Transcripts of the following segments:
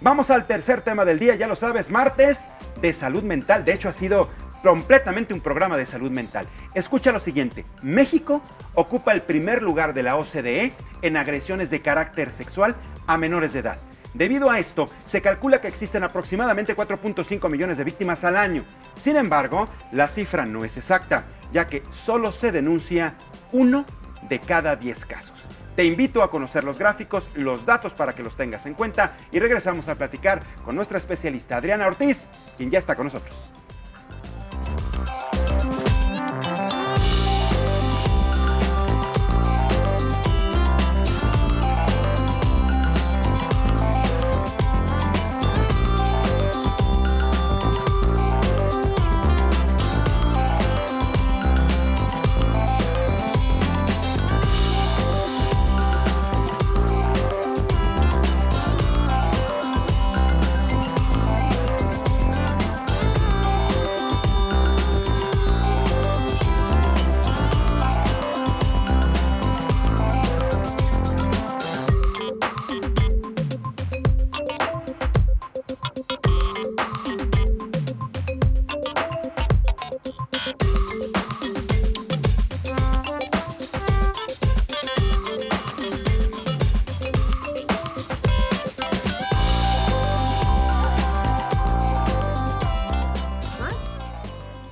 Vamos al tercer tema del día, ya lo sabes, martes de salud mental. De hecho, ha sido completamente un programa de salud mental. Escucha lo siguiente: México ocupa el primer lugar de la OCDE en agresiones de carácter sexual a menores de edad. Debido a esto, se calcula que existen aproximadamente 4.5 millones de víctimas al año. Sin embargo, la cifra no es exacta, ya que solo se denuncia 1 de cada 10 casos. Te invito a conocer los gráficos, los datos para que los tengas en cuenta y regresamos a platicar con nuestra especialista Adriana Ortiz, quien ya está con nosotros.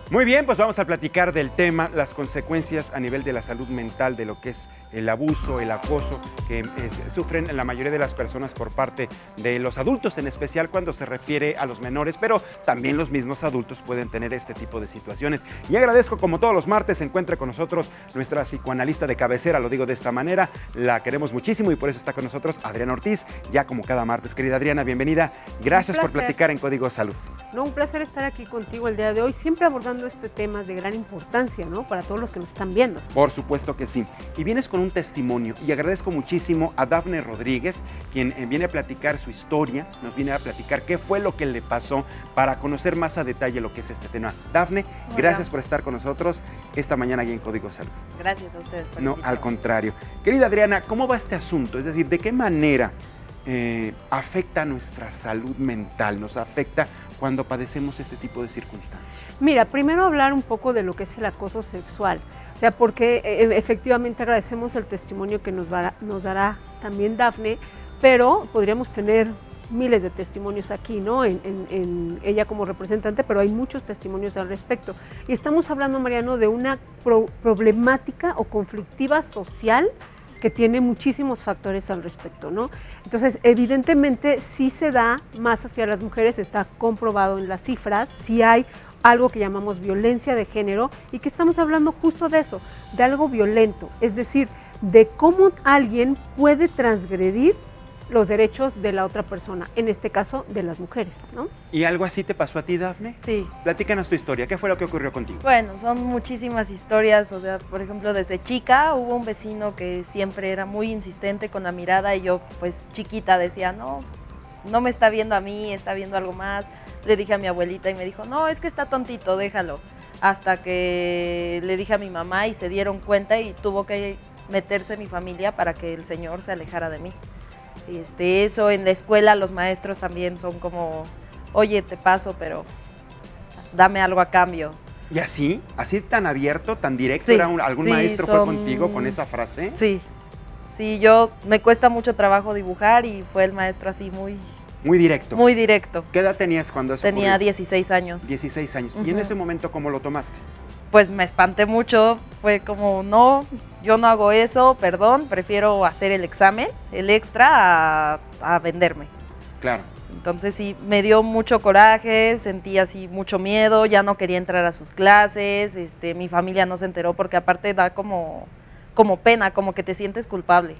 Muy bien, pues vamos a platicar del tema, las consecuencias a nivel de la salud mental de lo que es el abuso, el acoso que sufren la mayoría de las personas por parte de los adultos, en especial cuando se refiere a los menores, pero también los mismos adultos pueden tener este tipo de situaciones. Y agradezco, como todos los martes, se encuentra con nosotros nuestra psicoanalista de cabecera, lo digo de esta manera, la queremos muchísimo y por eso está con nosotros Adriana Ortiz, ya como cada martes. Querida Adriana, bienvenida. Gracias por platicar en Código Salud. No, un placer estar aquí contigo el día de hoy, siempre abordando este tema de gran importancia, ¿no? Para todos los que nos están viendo. Por supuesto que sí. Y vienes con un testimonio y agradezco muchísimo a Dafne Rodríguez, quien viene a platicar su historia, nos viene a platicar qué fue lo que le pasó para conocer más a detalle lo que es este tema. Dafne, hola. Gracias por estar con nosotros esta mañana aquí en Código Salud. Gracias a ustedes por invitarme. No, al contrario. Querida Adriana, ¿cómo va este asunto? Es decir, ¿de qué manera afecta nuestra salud mental? ¿Nos afecta cuando padecemos este tipo de circunstancias? Mira, primero hablar un poco de lo que es el acoso sexual, o sea, porque efectivamente agradecemos el testimonio que nos dará también Dafne, pero podríamos tener miles de testimonios aquí, ¿no? En ella como representante, pero hay muchos testimonios al respecto. Y estamos hablando, Mariano, de una problemática o conflictiva social que tiene muchísimos factores al respecto, ¿no? Entonces, evidentemente, sí se da más hacia las mujeres, está comprobado en las cifras, sí hay algo que llamamos violencia de género y que estamos hablando justo de eso, de algo violento, es decir, de cómo alguien puede transgredir los derechos de la otra persona, en este caso de las mujeres, ¿no? ¿Y algo así te pasó a ti, Dafne? Sí. Platícanos tu historia, ¿qué fue lo que ocurrió contigo? Bueno, son muchísimas historias, o sea, por ejemplo, desde chica hubo un vecino que siempre era muy insistente con la mirada y yo, pues, chiquita decía, no me está viendo a mí, está viendo algo más. Le dije a mi abuelita y me dijo, no, es que está tontito, déjalo. Hasta que le dije a mi mamá y se dieron cuenta y tuvo que meterse mi familia para que el señor se alejara de mí. Eso en la escuela los maestros también son como, oye, te paso, pero dame algo a cambio. ¿Y así? ¿Así tan abierto, tan directo? Sí, ¿Algún maestro fue contigo con esa frase? Sí, me cuesta mucho trabajo dibujar y fue el maestro así muy directo. Muy directo. ¿Qué edad tenías cuando eso Tenía ocurrió? 16 años. 16 años. ¿Y en ese momento cómo lo tomaste? Pues me espanté mucho, fue como, no, yo no hago eso, perdón, prefiero hacer el examen, el extra, a venderme. Claro. Entonces sí, me dio mucho coraje, sentí así mucho miedo, ya no quería entrar a sus clases, mi familia no se enteró porque aparte da como pena, como que te sientes culpable.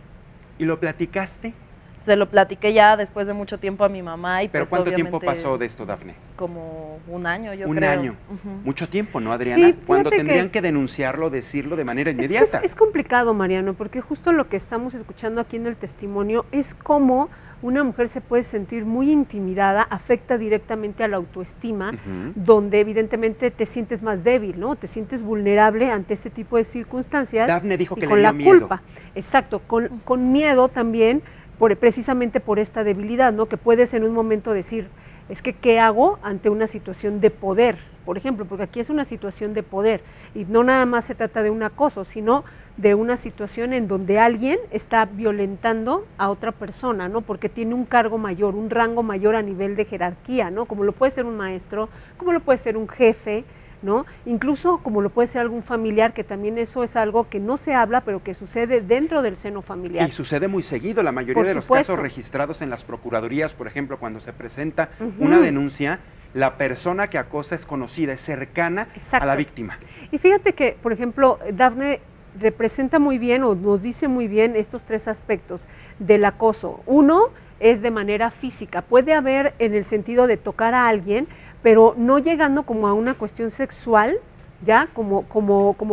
¿Y lo platicaste? Se lo platiqué ya después de mucho tiempo a mi mamá. Y ¿Pero pues, cuánto tiempo pasó de esto, Dafne? Como un año, yo creo. Un año. Mucho tiempo, ¿no, Adriana? Sí, cuando tendrían que denunciarlo, decirlo de manera inmediata. Es complicado, Mariano, porque justo lo que estamos escuchando aquí en el testimonio es cómo una mujer se puede sentir muy intimidada, afecta directamente a la autoestima, donde evidentemente te sientes más débil, ¿no? Te sientes vulnerable ante ese tipo de circunstancias. Dafne dijo que le con dio la miedo. culpa. Exacto, con miedo también precisamente por esta debilidad, ¿no? Que puedes en un momento decir, es que ¿qué hago ante una situación de poder? Por ejemplo, porque aquí es una situación de poder y no nada más se trata de un acoso, sino de una situación en donde alguien está violentando a otra persona, ¿no? Porque tiene un cargo mayor, un rango mayor a nivel de jerarquía, ¿no? Como lo puede ser un maestro, como lo puede ser un jefe, ¿no? Incluso como lo puede ser algún familiar, que también eso es algo que no se habla, pero que sucede dentro del seno familiar. Y sucede muy seguido, la mayoría de los casos registrados en las procuradurías, por ejemplo, cuando se presenta una denuncia, la persona que acosa es conocida, es cercana a la víctima. Y fíjate que, por ejemplo, Dafne representa muy bien o nos dice muy bien estos tres aspectos del acoso. Uno es de manera física, puede haber en el sentido de tocar a alguien, pero no llegando como a una cuestión sexual, ya como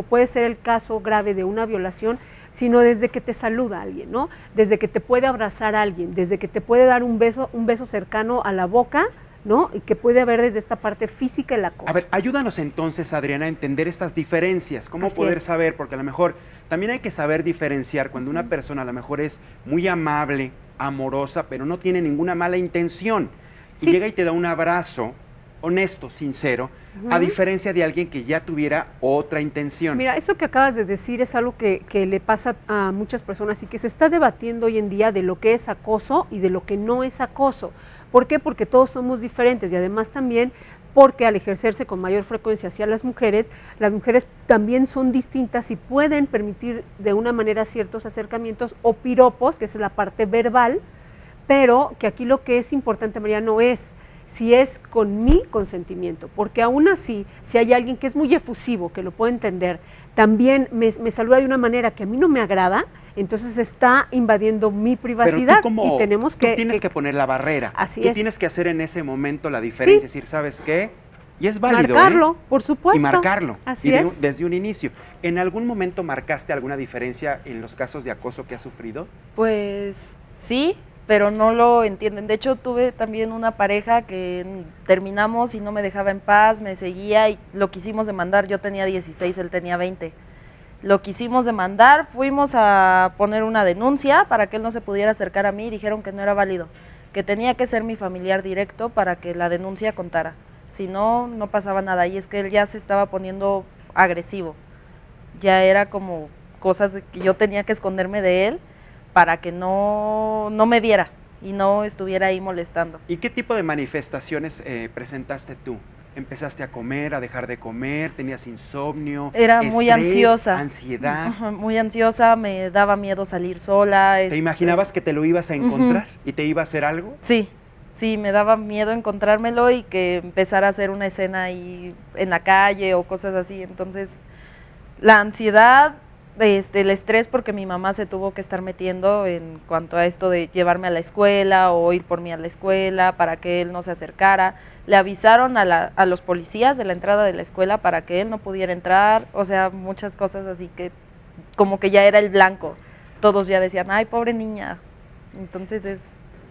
puede ser el caso grave de una violación, sino desde que te saluda alguien, ¿no? Desde que te puede abrazar a alguien, desde que te puede dar un beso cercano a la boca, ¿no? Y que puede haber desde esta parte física el acoso. A ver, ayúdanos entonces, Adriana, a entender estas diferencias, cómo poder saber, porque a lo mejor también hay que saber diferenciar cuando una persona a lo mejor es muy amable, amorosa, pero no tiene ninguna mala intención, y llega y te da un abrazo honesto, sincero, a diferencia de alguien que ya tuviera otra intención. Mira, eso que acabas de decir es algo que le pasa a muchas personas y que se está debatiendo hoy en día de lo que es acoso y de lo que no es acoso. ¿Por qué? Porque todos somos diferentes y además también porque al ejercerse con mayor frecuencia hacia las mujeres también son distintas y pueden permitir de una manera ciertos acercamientos o piropos, que es la parte verbal, pero que aquí lo que es importante, María, no es si es con mi consentimiento, porque aún así, si hay alguien que es muy efusivo, que lo puedo entender, también me saluda de una manera que a mí no me agrada, entonces está invadiendo mi privacidad. Pero tú y tenemos que tienes que poner la barrera. Así tú es. Tienes que hacer en ese momento la diferencia, decir, ¿sabes qué? Y es válido, marcarlo, por supuesto. Y marcarlo. Así es. Desde un inicio. ¿En algún momento marcaste alguna diferencia en los casos de acoso que has sufrido? Pues sí, pero no lo entienden. De hecho, tuve también una pareja que terminamos y no me dejaba en paz, me seguía y lo quisimos demandar. Yo tenía 16, él tenía 20. Lo quisimos demandar, fuimos a poner una denuncia para que él no se pudiera acercar a mí y dijeron que no era válido, que tenía que ser mi familiar directo para que la denuncia contara. Si no, no pasaba nada. Y es que él ya se estaba poniendo agresivo. Ya era como cosas que yo tenía que esconderme de él para que no me viera y no estuviera ahí molestando. ¿Y qué tipo de manifestaciones presentaste tú? ¿Empezaste a comer, a dejar de comer? ¿Tenías insomnio? Era muy ansiosa. ¿Ansiedad? Muy ansiosa, me daba miedo salir sola. ¿Te imaginabas que te lo ibas a encontrar y te iba a hacer algo? Sí, me daba miedo encontrármelo y que empezara a hacer una escena ahí en la calle o cosas así. Entonces, la ansiedad, el estrés, porque mi mamá se tuvo que estar metiendo en cuanto a esto de llevarme a la escuela o ir por mí a la escuela para que él no se acercara. Le avisaron a los policías de la entrada de la escuela para que él no pudiera entrar, o sea, muchas cosas así que como que ya era el blanco. Todos ya decían, ay, pobre niña. Entonces es...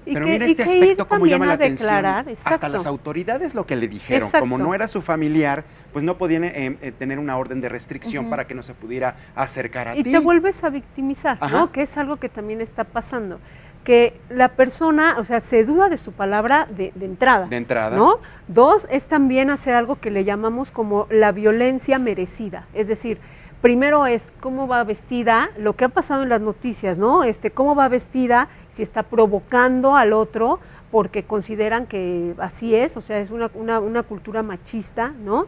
Pero mira este aspecto cómo llama la atención. Hasta las autoridades lo que le dijeron, como no era su familiar, pues no podían tener una orden de restricción para que no se pudiera acercar a ti. Y te vuelves a victimizar, ¿no? Que es algo que también está pasando. Que la persona, o sea, se duda de su palabra de entrada. De entrada. ¿No? Dos, es también hacer algo que le llamamos como la violencia merecida. Es decir, primero es cómo va vestida, lo que ha pasado en las noticias, ¿no? Cómo va vestida, si está provocando al otro, porque consideran que así es, o sea, es una cultura machista, ¿no?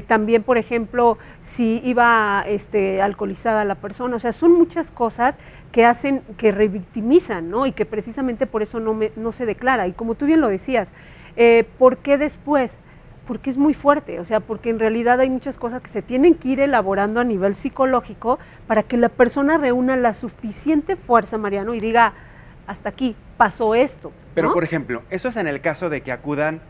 También, por ejemplo, si iba alcoholizada la persona, o sea, son muchas cosas que hacen, que revictimizan, ¿no? Y que precisamente por eso no se declara. Y como tú bien lo decías, ¿por qué después? Porque es muy fuerte, o sea, porque en realidad hay muchas cosas que se tienen que ir elaborando a nivel psicológico para que la persona reúna la suficiente fuerza, Mariano, y diga, hasta aquí, pasó esto, ¿no? Pero, por ejemplo, eso es en el caso de que acudan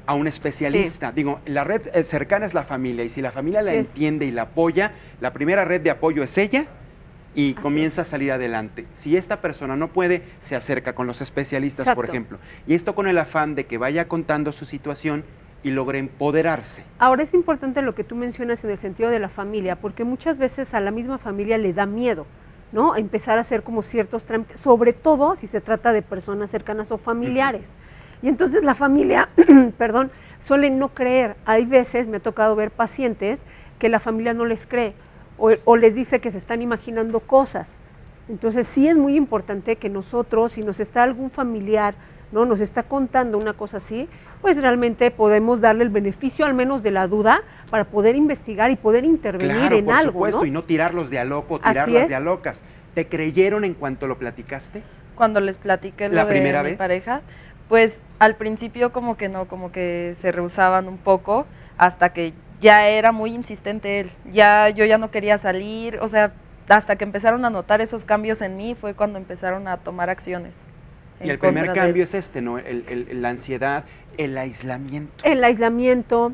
a un especialista. Digo, la red cercana es la familia, y si la familia la entiende y la apoya, la primera red de apoyo es ella, y comienza a salir adelante. Si esta persona no puede, se acerca con los especialistas, por ejemplo. Y esto con el afán de que vaya contando su situación y logre empoderarse. Ahora es importante lo que tú mencionas en el sentido de la familia, porque muchas veces a la misma familia le da miedo, ¿no? Empezar a hacer como ciertos trámites, sobre todo si se trata de personas cercanas o familiares. Y entonces la familia, perdón, suele no creer. Hay veces, me ha tocado ver pacientes que la familia no les cree o les dice que se están imaginando cosas. Entonces sí es muy importante que nosotros, si nos está algún familiar, ¿no?, nos está contando una cosa así, pues realmente podemos darle el beneficio al menos de la duda para poder investigar y poder intervenir Claro, en por algo, supuesto, ¿no? y no tirarlos de a loco, Así tirarlas es. de a locas. ¿Te creyeron en cuanto lo platicaste? Cuando les platiqué ¿La lo de primera mi vez? pareja, pues al principio como que no, como que se rehusaban un poco, hasta que ya era muy insistente él. Yo ya no quería salir, o sea, hasta que empezaron a notar esos cambios en mí fue cuando empezaron a tomar acciones. Y el primer cambio es este, ¿no? La ansiedad, el aislamiento. El aislamiento,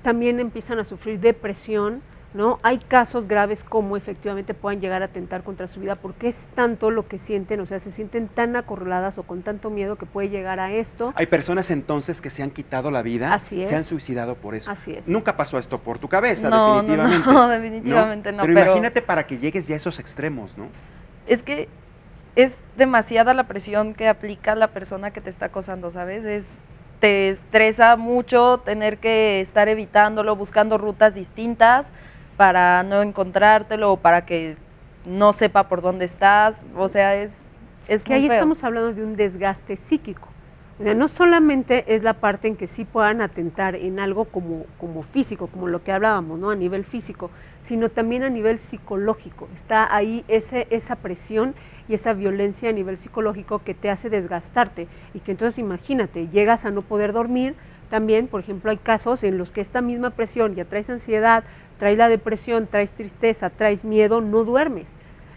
también empiezan a sufrir depresión, ¿no? Hay casos graves como efectivamente puedan llegar a atentar contra su vida porque es tanto lo que sienten, o sea, se sienten tan acorraladas o con tanto miedo que puede llegar a esto. Hay personas entonces que se han quitado la vida, Así es. se han suicidado por eso. Así es. Nunca pasó esto por tu cabeza, No, definitivamente. no, definitivamente no. Pero imagínate para que llegues ya a esos extremos, ¿no? Es que es demasiada la presión que aplica la persona que te está acosando, ¿sabes? Te estresa mucho tener que estar evitándolo, buscando rutas distintas para no encontrártelo o para que no sepa por dónde estás. O sea, es Que muy ahí feo. estamos hablando de un desgaste psíquico. O sea, no solamente es la parte en que sí puedan atentar en algo como físico, como lo que hablábamos, ¿no?, a nivel físico, sino también a nivel psicológico. Está ahí esa presión y esa violencia a nivel psicológico que te hace desgastarte y que entonces imagínate, llegas a no poder dormir. También, por ejemplo, hay casos en los que esta misma presión, ya traes ansiedad, traes la depresión, traes tristeza, traes miedo, no duermes.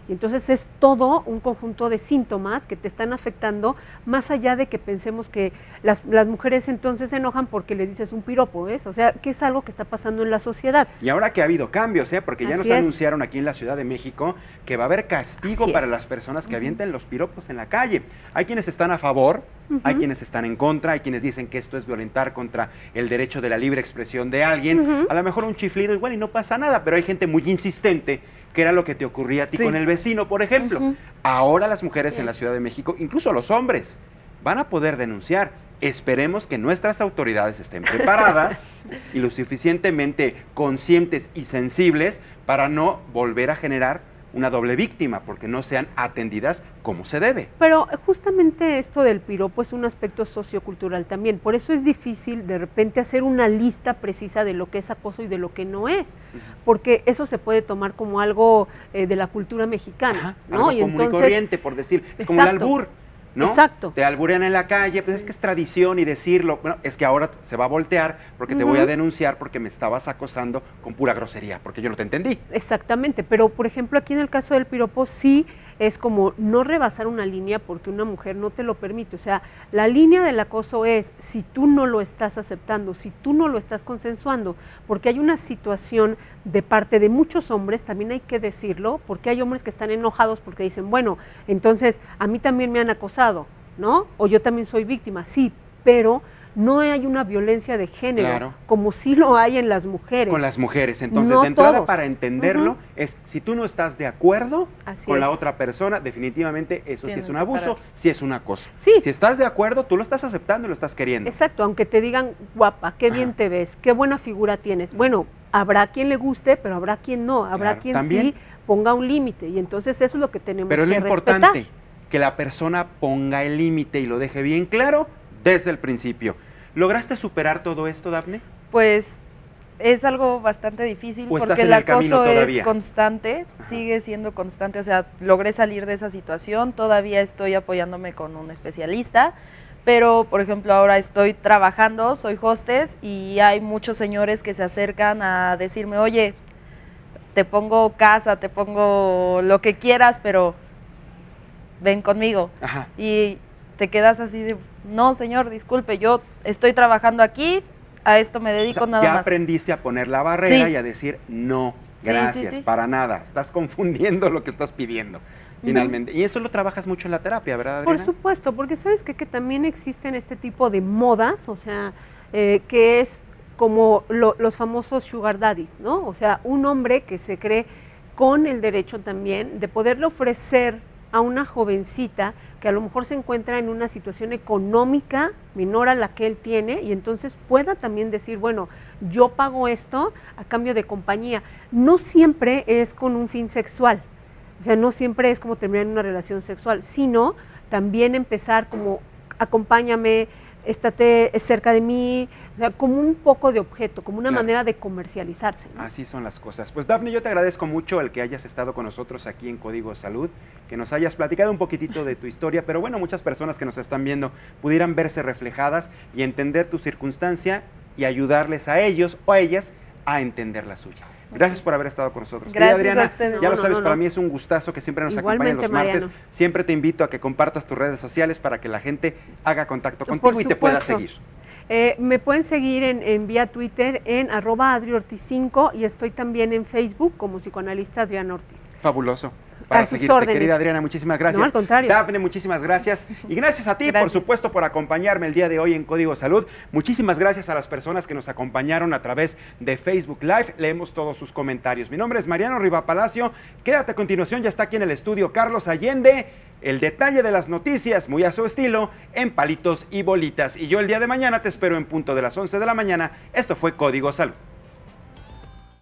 Y entonces es todo un conjunto de síntomas que te están afectando, más allá de que pensemos que las mujeres entonces se enojan porque les dices un piropo, ¿ves? O sea, que es algo que está pasando en la sociedad. Y ahora que ha habido cambios, porque ya Así nos es. anunciaron aquí en la Ciudad de México que va a haber castigo Así para es. las personas que avienten los piropos en la calle. Hay quienes están a favor, hay quienes están en contra, hay quienes dicen que esto es violentar contra el derecho de la libre expresión de alguien. A lo mejor un chiflido igual y no pasa nada, pero hay gente muy insistente, que era lo que te ocurría a ti Sí. con el vecino, por ejemplo. Ahora las mujeres Así en la es. Ciudad de México, incluso los hombres, van a poder denunciar. Esperemos que nuestras autoridades estén preparadas y lo suficientemente conscientes y sensibles para no volver a generar una doble víctima, porque no sean atendidas como se debe. Pero justamente esto del piropo es un aspecto sociocultural también, por eso es difícil de repente hacer una lista precisa de lo que es acoso y de lo que no es, porque eso se puede tomar como algo de la cultura mexicana, Ajá, ¿no? algo común y corriente, por decir, es como el Exacto. albur, ¿no? Exacto. Te alburean en la calle, pues es que es tradición y decirlo. Bueno, es que ahora se va a voltear porque te voy a denunciar porque me estabas acosando con pura grosería, porque yo no te entendí. Exactamente, pero por ejemplo aquí en el caso del piropo sí es como no rebasar una línea porque una mujer no te lo permite, o sea, la línea del acoso es si tú no lo estás aceptando, si tú no lo estás consensuando, porque hay una situación de parte de muchos hombres, también hay que decirlo, porque hay hombres que están enojados porque dicen, bueno, entonces a mí también me han acosado, ¿no? O yo también soy víctima, sí, pero no hay una violencia de género, Claro. como sí lo hay en las mujeres. Con las mujeres. Entonces, No de entrada, todos. para entenderlo, es si tú no estás de acuerdo Así con la es. otra persona, definitivamente eso sí Tienen es un que abuso, parar. sí es un acoso. Sí. Si estás de acuerdo, tú lo estás aceptando y lo estás queriendo. Exacto, aunque te digan, guapa, qué bien Ajá. te ves, qué buena figura tienes. Bueno, habrá quien le guste, pero habrá quien no, habrá Claro, quien también. sí ponga un límite. Y entonces eso es lo que tenemos Pero es que lo respetar. importante, que la persona ponga el límite y lo deje bien claro desde el principio. ¿Lograste superar todo esto, Dafne? Pues es algo bastante difícil ¿O estás porque en el el camino acoso todavía? es constante, sigue siendo constante, o sea, logré salir de esa situación, todavía estoy apoyándome con un especialista, pero por ejemplo ahora estoy trabajando, soy hostess y hay muchos señores que se acercan a decirme, oye, te pongo casa, te pongo lo que quieras, pero ven conmigo. Ajá. Y te quedas así de, no señor, disculpe, yo estoy trabajando aquí, a esto me O dedico sea, nada ya más. aprendiste a poner la barrera Sí. y a decir no, Sí, gracias, sí, sí. para nada. Estás confundiendo lo que estás pidiendo, finalmente. Y eso lo trabajas mucho en la terapia, ¿verdad, Por Adriana? supuesto, porque sabes qué? Que también existen este tipo de modas, o sea, que es como los famosos sugar daddies, ¿no? O sea, un hombre que se cree con el derecho también de poderle ofrecer a una jovencita que a lo mejor se encuentra en una situación económica menor a la que él tiene y entonces pueda también decir, bueno, yo pago esto a cambio de compañía. No siempre es con un fin sexual, o sea, no siempre es como terminar en una relación sexual, sino también empezar como acompáñame, estate cerca de mí, o sea, como un poco de objeto, como una manera de comercializarse, ¿no? Así son las cosas. Pues Dafne, yo te agradezco mucho el que hayas estado con nosotros aquí en Código Salud, que nos hayas platicado un poquitito de tu historia, pero bueno, muchas personas que nos están viendo pudieran verse reflejadas y entender tu circunstancia y ayudarles a ellos o a ellas a entender la suya. Gracias por haber estado con nosotros. Gracias, Adriana, a ustedes. ya lo sabes, para mí es un gustazo que siempre nos acompañen los martes. Mariano. Siempre te invito a que compartas tus redes sociales para que la gente haga contacto Por contigo y te pueda supuesto. seguir. Me pueden seguir en vía Twitter en @AdriOrtiz5 y estoy también en Facebook como psicoanalista Adriana Ortiz. Fabuloso. Para A sus seguirte, órdenes. querida Adriana, muchísimas gracias. No, al contrario. Dafne, muchísimas gracias. Y gracias a ti, por Gracias. supuesto, por acompañarme el día de hoy en Código Salud. Muchísimas gracias a las personas que nos acompañaron a través de Facebook Live. Leemos todos sus comentarios. Mi nombre es Mariano Rivapalacio. Quédate a continuación, ya está aquí en el estudio Carlos Allende. El detalle de las noticias, muy a su estilo, en palitos y bolitas. Y yo el día de mañana te espero en punto de las 11 de la mañana. Esto fue Código Salud.